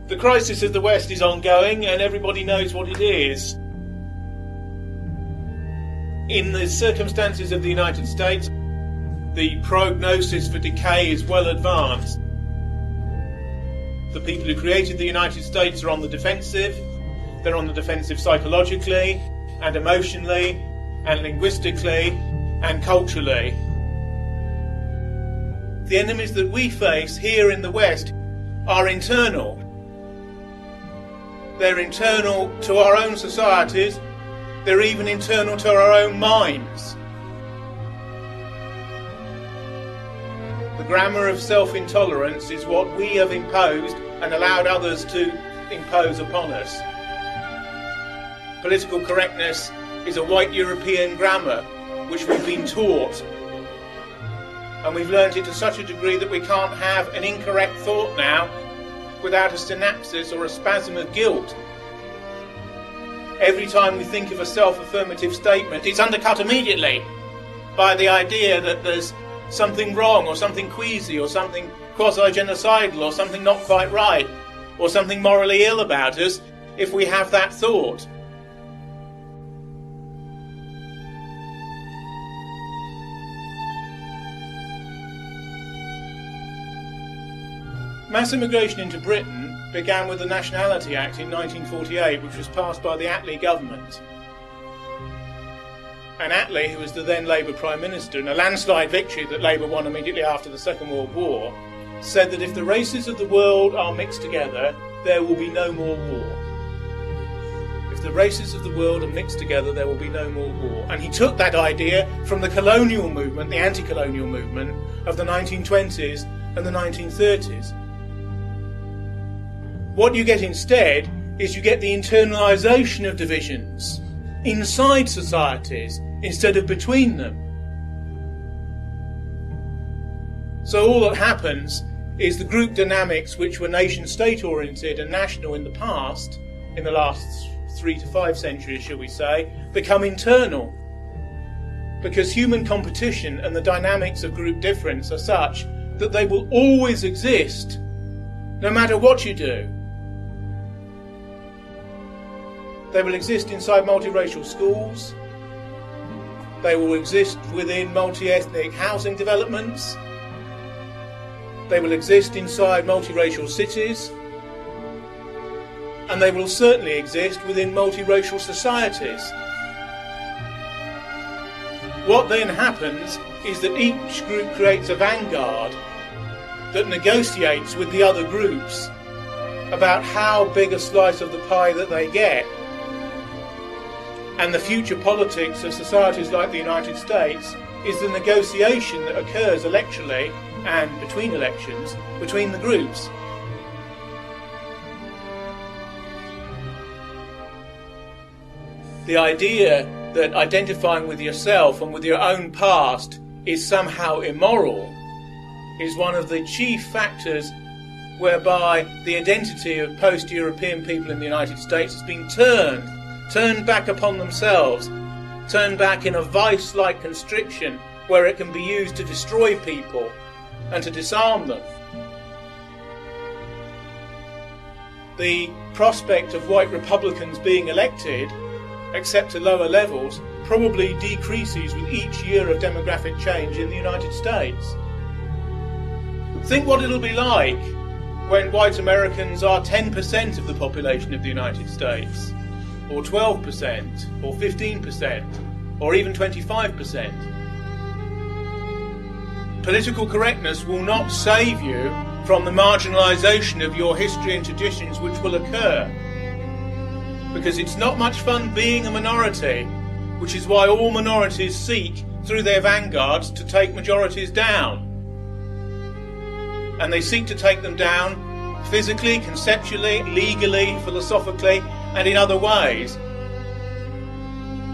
The crisis of the West is ongoing and everybody knows what it is. In the circumstances of the United States, the prognosis for decay is well advanced. The people who created the United States are on the defensive. They're on the defensive psychologically and emotionally and linguistically and culturally. The enemies that we face here in the West are internal. They're internal to our own societies. They're even internal to our own minds. The grammar of self-intolerance is what we have imposed and allowed others to impose upon us. Political correctness is a white European grammar which we've been taught, and we've learnt it to such a degree that we can't have an incorrect thought now without a synapsis or a spasm of guilt. Every time we think of a self-affirmative statement, it's undercut immediately by the idea that there's something wrong or something queasy or something quasi-genocidal or something not quite right or something morally ill about us if we have that thought. Mass immigration into Britain began with the Nationality Act in 1948, which was passed by the Attlee government. And Attlee, who was the then Labour Prime Minister, in a landslide victory that Labour won immediately after the Second World War, said that if the races of the world are mixed together, there will be no more war. If the races of the world are mixed together, there will be no more war. And he took that idea from the colonial movement, the anti-colonial movement of the 1920s and the 1930s. What you get instead is you get the internalisation of divisions inside societies instead of between them. So all that happens is the group dynamics, which were nation-state oriented and national in the past, in the last 3 to 5 centuries, shall we say, become internal. Because human competition and the dynamics of group difference are such that they will always exist, no matter what you do. They will exist inside multiracial schools. They will exist within multi-ethnic housing developments. They will exist inside multiracial cities. And they will certainly exist within multiracial societies. What then happens is that each group creates a vanguard that negotiates with the other groups about how big a slice of the pie that they get. And the future politics of societies like the United States is the negotiation that occurs electorally and between elections between the groups. The idea that identifying with yourself and with your own past is somehow immoral is one of the chief factors whereby the identity of post-European people in the United States has been turned back upon themselves, turned back in a vice-like constriction where it can be used to destroy people and to disarm them. The prospect of white Republicans being elected, except to lower levels, probably decreases with each year of demographic change in the United States. Think what it'll be like when white Americans are 10% of the population of the United States, or 12%, or 15%, or even 25%. Political correctness will not save you from the marginalisation of your history and traditions which will occur. Because it's not much fun being a minority, which is why all minorities seek, through their vanguards, to take majorities down. And they seek to take them down physically, conceptually, legally, philosophically, and in other ways.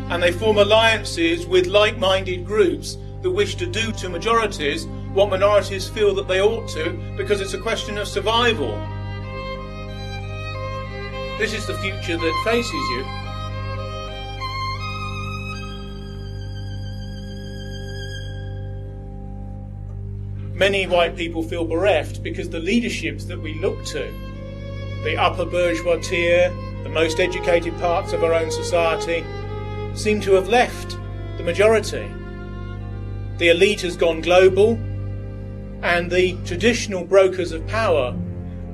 And they form alliances with like-minded groups that wish to do to majorities what minorities feel that they ought to, because it's a question of survival. This is the future that faces you. Many white people feel bereft because the leaderships that we look to the upper bourgeois tier, the most educated parts of our own society, seem to have left the majority. The elite has gone global, and the traditional brokers of power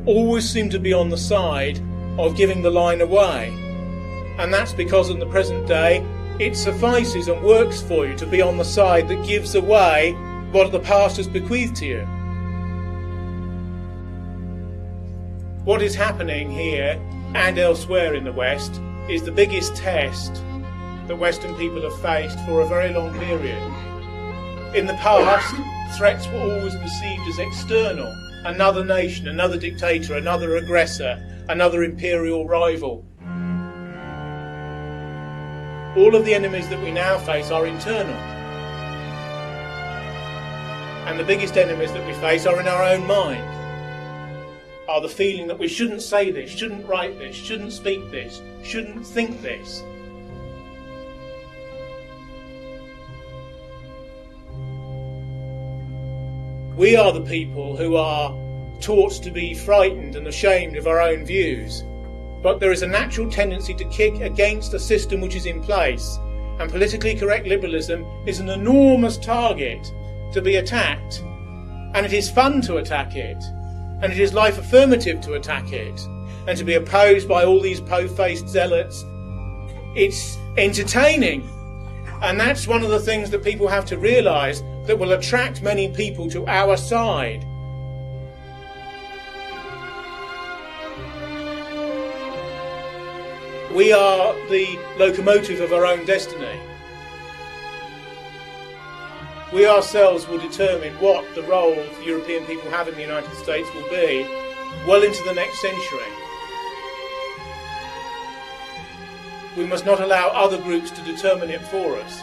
always seem to be on the side of giving the line away. And that's because in the present day, it suffices and works for you to be on the side that gives away what the past has bequeathed to you. What is happening here and elsewhere in the West is the biggest test that Western people have faced for a very long period. In the past, threats were always perceived as external. Another nation, another dictator, another aggressor, another imperial rival. All of the enemies that we now face are internal. And the biggest enemies that we face are in our own mind. Are the feeling that we shouldn't say this, shouldn't write this, shouldn't speak this, shouldn't think this. We are the people who are taught to be frightened and ashamed of our own views. But there is a natural tendency to kick against a system which is in place, and politically correct liberalism is an enormous target to be attacked. And it is fun to attack it, and it is life affirmative to attack it, and to be opposed by all these po-faced zealots. It's entertaining, and that's one of the things that people have to realise that will attract many people to our side. We are the locomotive of our own destiny. We ourselves will determine what the role the European people have in the United States will be well into the next century. We must not allow other groups to determine it for us.